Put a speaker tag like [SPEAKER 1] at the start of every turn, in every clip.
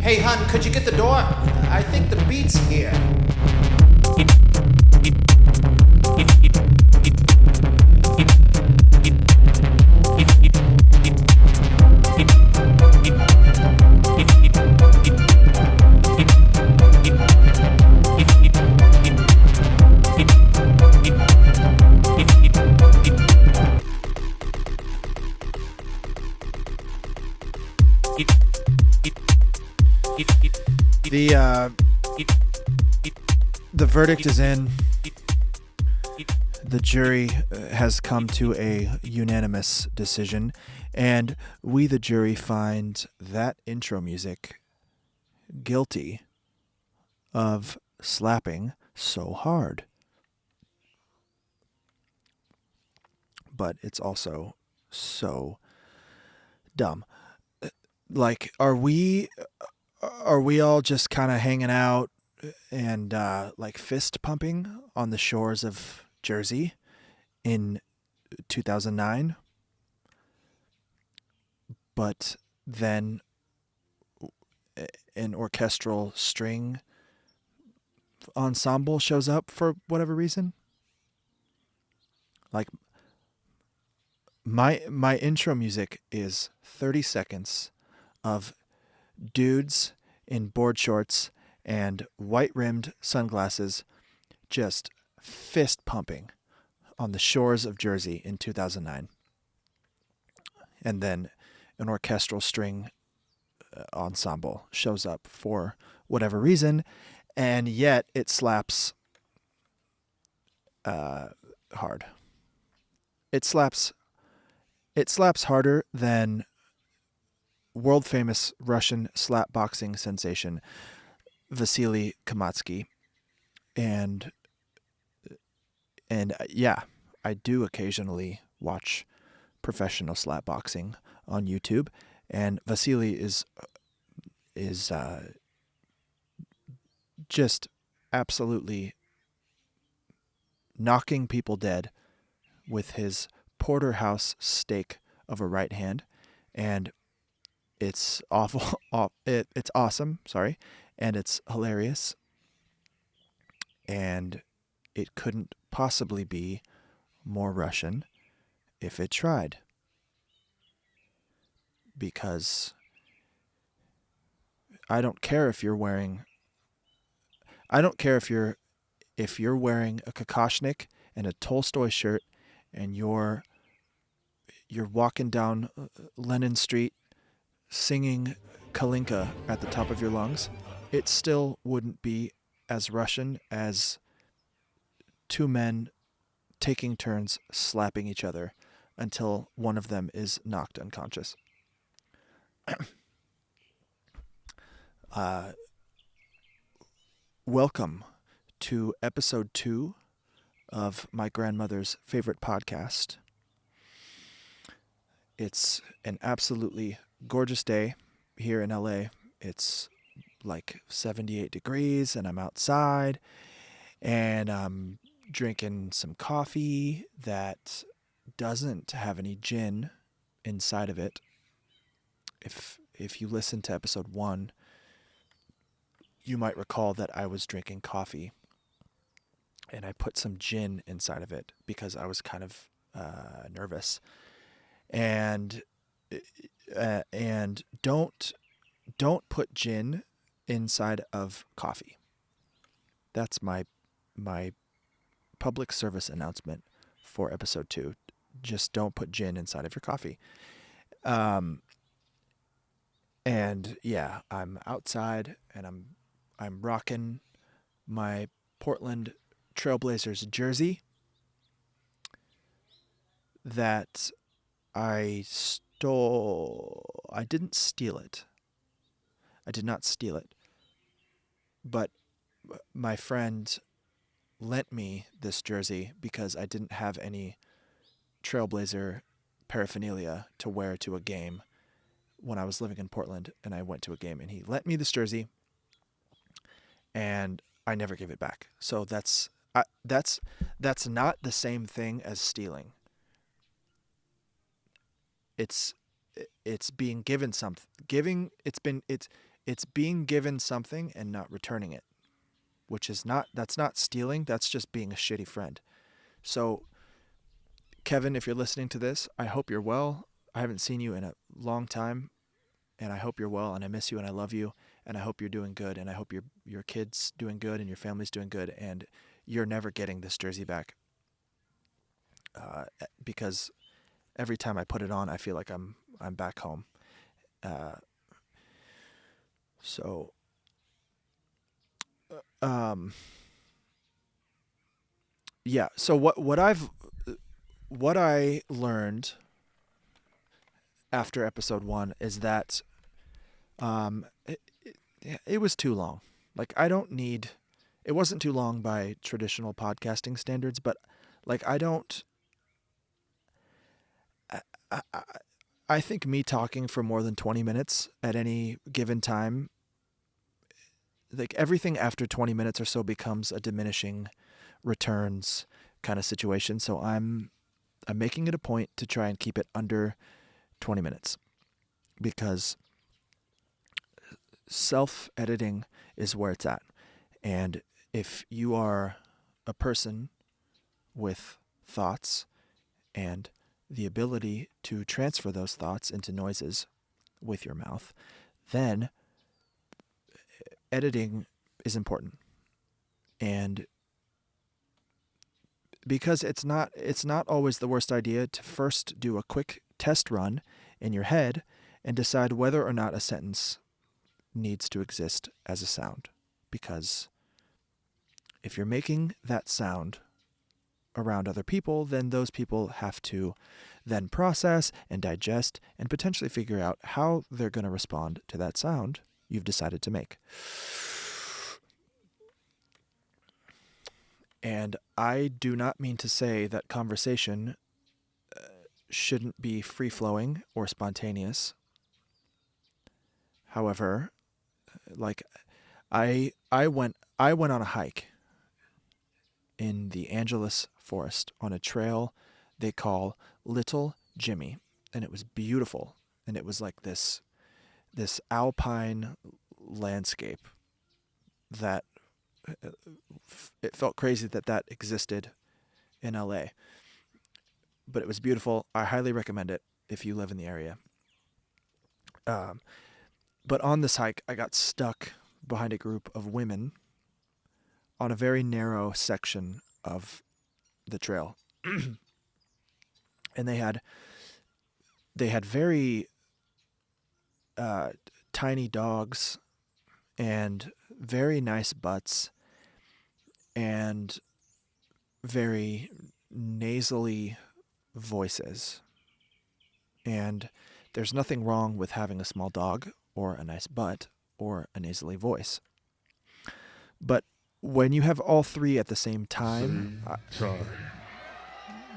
[SPEAKER 1] Hey, hun, could you get the door? I think the beat's here.
[SPEAKER 2] The verdict is in. The jury has come to a unanimous decision, and we, the jury, find that intro music guilty of slapping so hard. But it's also so dumb. Like, are we all just kind of hanging out and like fist pumping on the shores of Jersey in 2009? But then an orchestral string ensemble shows up for whatever reason. Like, my intro music is 30 seconds of dudes in board shorts and white-rimmed sunglasses just fist pumping on the shores of Jersey in 2009. And then an orchestral string ensemble shows up for whatever reason, and yet it slaps hard. It slaps harder than world-famous Russian slap boxing sensation Vasily Kamatsky. And yeah, I do occasionally watch professional slap boxing on YouTube, and Vasily is just absolutely knocking people dead with his porterhouse steak of a right hand, and it's awful. It's awesome. Sorry. And it's hilarious. And it couldn't possibly be more Russian if it tried. Because I don't care if you're wearing a Kokoshnik and a Tolstoy shirt and you're walking down Lenin Street singing Kalinka at the top of your lungs, it still wouldn't be as Russian as two men taking turns slapping each other until one of them is knocked unconscious. Welcome to episode 2 of my grandmother's favorite podcast. It's an absolutely gorgeous day here in LA. It's like 78 degrees and I'm outside and I'm drinking some coffee that doesn't have any gin inside of it. If you listen to episode 1, you might recall that I was drinking coffee and I put some gin inside of it because I was kind of nervous. And don't put gin inside of coffee. That's my public service announcement for episode 2. Just don't put gin inside of your coffee. And yeah, I'm outside and I'm rocking my Portland Trailblazers jersey that I stole. I didn't steal it. I did not steal it. But my friend lent me this jersey because I didn't have any Trailblazer paraphernalia to wear to a game when I was living in Portland, and I went to a game, and he lent me this jersey, and I never gave it back. So that's not the same thing as stealing. It's being given something. It's being given something and not returning it, that's not stealing. That's just being a shitty friend. So, Kevin, if you're listening to this, I hope you're well. I haven't seen you in a long time, and I hope you're well, and I miss you, and I love you, and I hope you're doing good, and I hope your kid's doing good, and your family's doing good, and you're never getting this jersey back. Because every time I put it on, I feel like I'm back home. So, yeah. So what I learned after episode 1 is that it was too long. Like, I don't need. It wasn't too long by traditional podcasting standards, but like I think me talking for more than 20 minutes at any given time, like everything after 20 minutes or so becomes a diminishing returns kind of situation. So I'm making it a point to try and keep it under 20 minutes, because self-editing is where it's at. And if you are a person with thoughts and the ability to transfer those thoughts into noises with your mouth, then editing is important. And because it's not always the worst idea to first do a quick test run in your head and decide whether or not a sentence needs to exist as a sound. Because if you're making that sound around other people, then those people have to then process and digest and potentially figure out how they're going to respond to that sound you've decided to make. And I do not mean to say that conversation shouldn't be free-flowing or spontaneous. However, like I went on a hike in the Angeles forest on a trail they call Little Jimmy, and it was beautiful, and it was like this alpine landscape that it felt crazy that existed in LA, but it was beautiful. I highly recommend it if you live in the area. But on this hike, I got stuck behind a group of women on a very narrow section of the trail. And they had very tiny dogs and very nice butts and very nasally voices. And there's nothing wrong with having a small dog or a nice butt or a nasally voice. But when you have all three at the same time,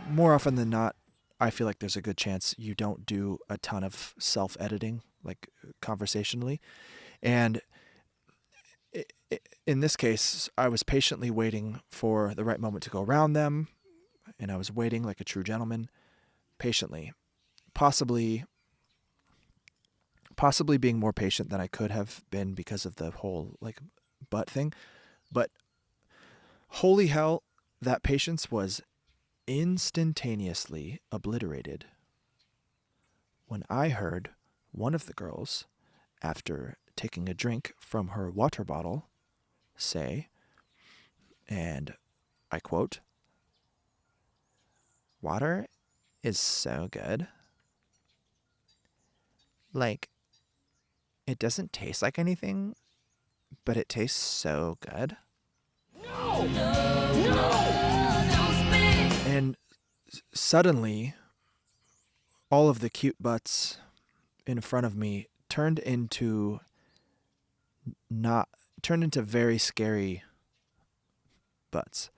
[SPEAKER 2] more often than not, I feel like there's a good chance you don't do a ton of self-editing, like conversationally. And in this case, I was patiently waiting for the right moment to go around them, and I was waiting like a true gentleman, patiently, possibly being more patient than I could have been because of the whole like butt thing. But holy hell, that patience was instantaneously obliterated when I heard one of the girls, after taking a drink from her water bottle, say, and I quote, "Water is so good. Like, it doesn't taste like anything, but it tastes so good."
[SPEAKER 3] No! Don't speak!
[SPEAKER 2] And suddenly, all of the cute butts in front of me turned into very scary butts.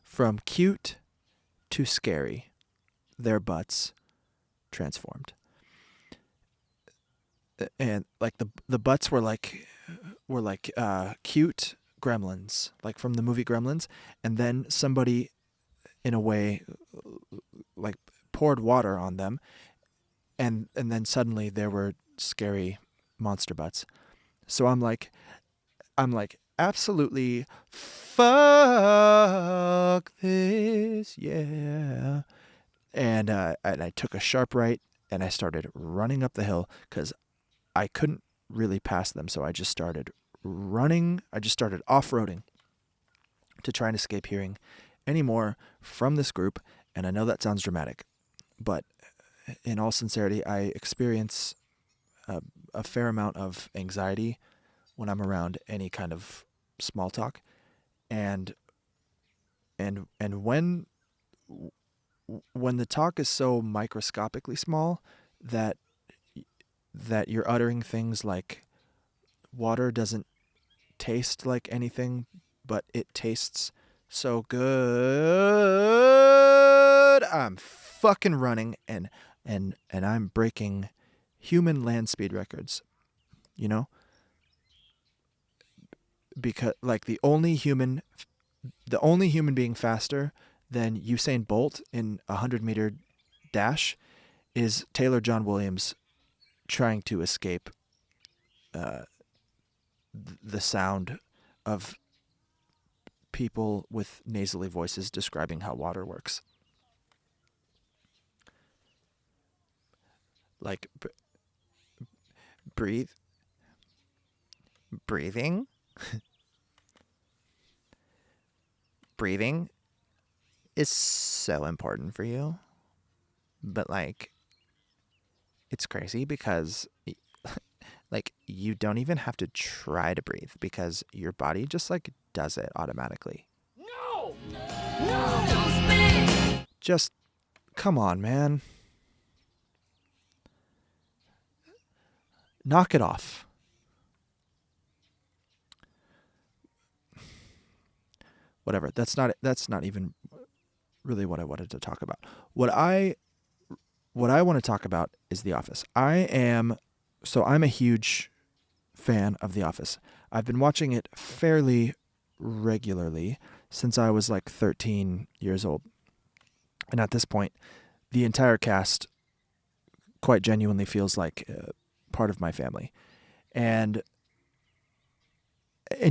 [SPEAKER 2] From cute to scary, their butts transformed. And like the butts were like cute gremlins, like from the movie Gremlins, and then somebody in a way like poured water on them, and then suddenly there were scary monster butts. So I'm like, absolutely fuck this, yeah. And I took a sharp right and I started running up the hill because I couldn't really pass them. So I just started running. I just started off-roading to try and escape hearing any more from this group. And I know that sounds dramatic, but in all sincerity, I experience a fair amount of anxiety when I'm around any kind of small talk, and when the talk is so microscopically small that you're uttering things like water doesn't taste like anything, but it tastes so good, I'm fucking running and I'm breaking human land speed records, you know? Because like the only human being faster than Usain Bolt in a 100-meter dash is Taylor John Williams trying to escape the sound of people with nasally voices describing how water works. Like breathing. Breathing is so important for you. But like, it's crazy because like you don't even have to try to breathe because your body just like does it automatically.
[SPEAKER 1] No! No!
[SPEAKER 2] Just come on, man. Knock it off. Whatever. That's not even really what I wanted to talk about. What I want to talk about is The Office. I'm a huge fan of The Office. I've been watching it fairly regularly since I was like 13 years old. And at this point, the entire cast quite genuinely feels like part of my family. And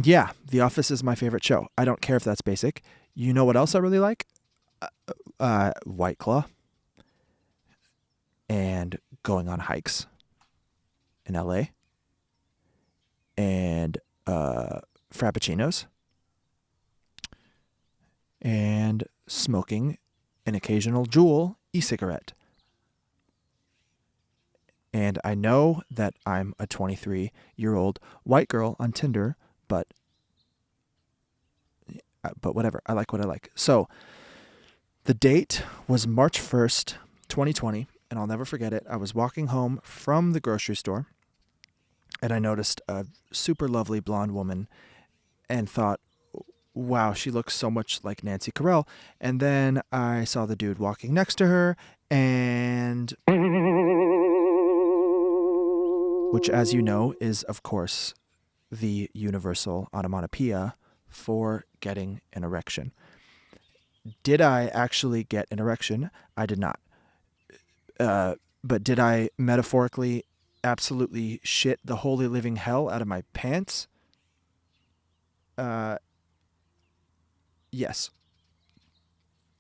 [SPEAKER 2] yeah, The Office is my favorite show. I don't care if that's basic. You know what else I really like? White Claw. And going on hikes in LA. And frappuccinos. And smoking an occasional Juul e-cigarette. And I know that I'm a 23-year-old white girl on Tinder, but whatever. I like what I like. So the date was March 1st, 2020, and I'll never forget it. I was walking home from the grocery store, and I noticed a super lovely blonde woman and thought, wow, she looks so much like Nancy Carell. And then I saw the dude walking next to her, and which, as you know, is, of course, the universal onomatopoeia for getting an erection. Did I actually get an erection? I did not. But did I metaphorically absolutely shit the holy living hell out of my pants? Yes.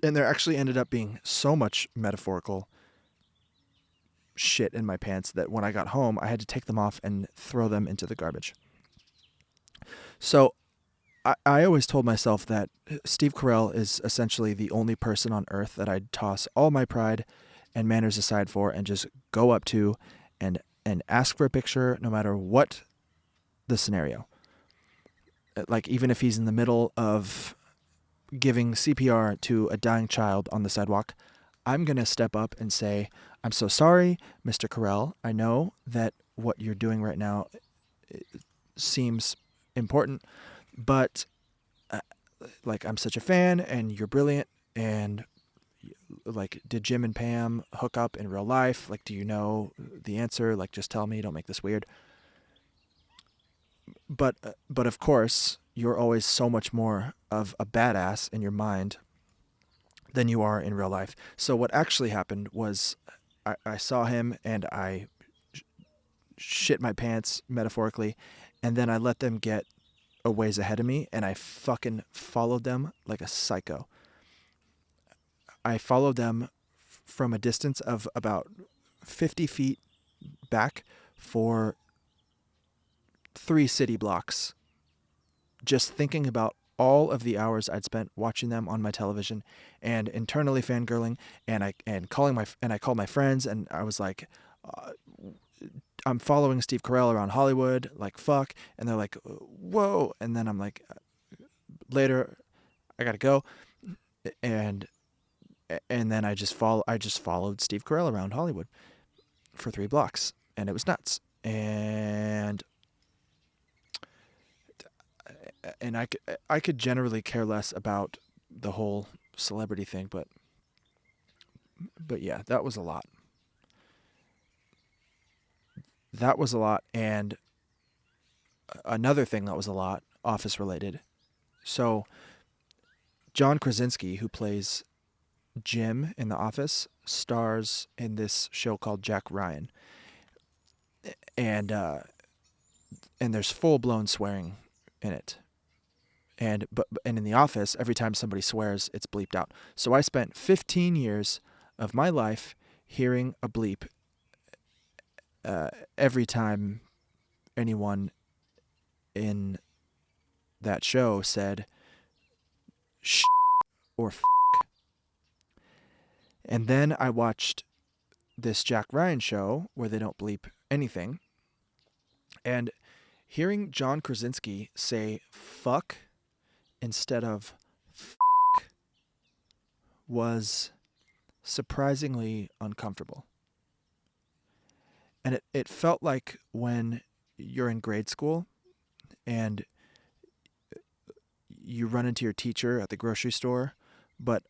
[SPEAKER 2] And there actually ended up being so much metaphorical shit in my pants that when I got home, I had to take them off and throw them into the garbage. So I always told myself that Steve Carell is essentially the only person on earth that I'd toss all my pride and manners aside for and just go up to and ask for a picture no matter what the scenario. Like, even if he's in the middle of giving CPR to a dying child on the sidewalk, I'm going to step up and say, I'm so sorry, Mr. Carell. I know that what you're doing right now seems important, but like, I'm such a fan and you're brilliant, and like, did Jim and Pam hook up in real life? Like, do you know the answer? Like, just tell me, don't make this weird. But of course, you're always so much more of a badass in your mind than you are in real life. So what actually happened was I saw him and I shit my pants, metaphorically, and then I let them get a ways ahead of me, and I fucking followed them like a psycho. I followed them from a distance of about 50 feet back for 3 city blocks, just thinking about all of the hours I'd spent watching them on my television and internally fangirling, and I called my friends, and I was like, I'm following Steve Carell around Hollywood, like, fuck. And they're like, whoa. And then I'm like, later, I gotta go. And then I just followed Steve Carell around Hollywood for 3 blocks, and it was nuts. And I could generally care less about the whole celebrity thing, but yeah, that was a lot. That was a lot. And another thing that was a lot, Office related. So John Krasinkski, who plays Jim in The Office, stars in this show called Jack Ryan. And there's full-blown swearing in it. And in The Office, every time somebody swears, it's bleeped out. So I spent 15 years of my life hearing a bleep every time anyone in that show said sh or f. And then I watched this Jack Ryan show where they don't bleep anything. And hearing John Krasinkski say fuck instead of f was surprisingly uncomfortable. And it felt like when you're in grade school and you run into your teacher at the grocery store, but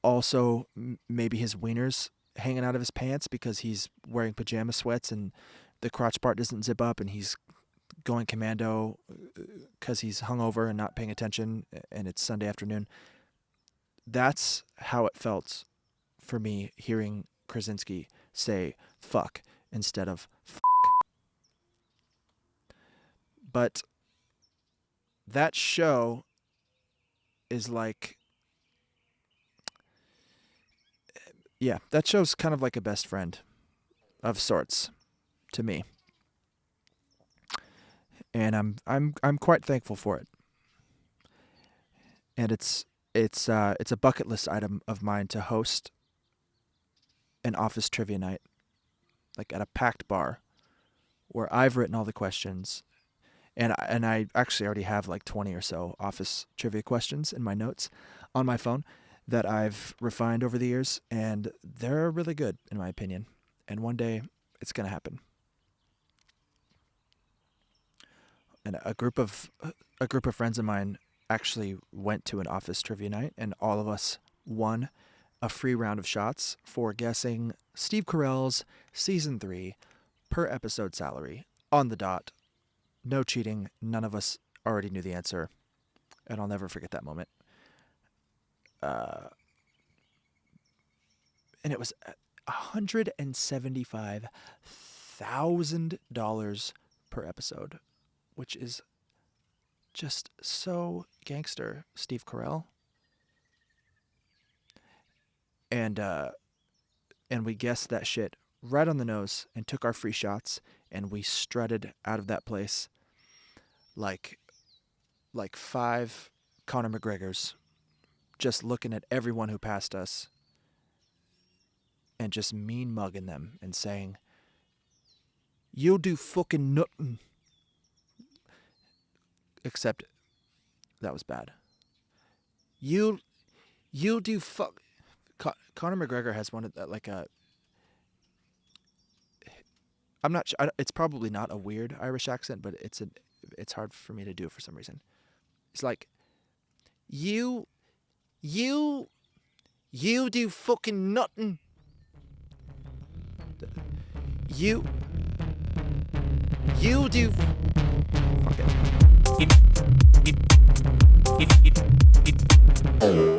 [SPEAKER 2] also maybe his wiener's hanging out of his pants because he's wearing pajama sweats and the crotch part doesn't zip up, and he's going commando because he's hungover and not paying attention, and it's Sunday afternoon. That's how it felt for me hearing Krasinski say fuck instead of f. But that show is like, yeah, that show's kind of like a best friend of sorts to me. And I'm quite thankful for it. And it's a bucket list item of mine to host an Office trivia night, like at a packed bar, where I've written all the questions, and I actually already have like 20 or so Office trivia questions in my notes on my phone that I've refined over the years, and they're really good in my opinion. And one day it's gonna happen. And a group of friends of mine actually went to an Office trivia night, and all of us won a free round of shots for guessing Steve Carell's season 3 per episode salary on the dot. No cheating. None of us already knew the answer, and I'll never forget that moment. And it was $175,000 per episode, which is just so gangster, Steve Carell. And we guessed that shit right on the nose and took our free shots, and we strutted out of that place like 5 Conor McGregors, just looking at everyone who passed us and just mean mugging them and saying, "You'll do fucking nothing." Except that was bad. You'll do fuck. Conor McGregor has one of that, like a. I'm not sure. It's probably not a weird Irish accent, but it's hard for me to do for some reason. It's like, you do fucking nothing. You do. Fuck it.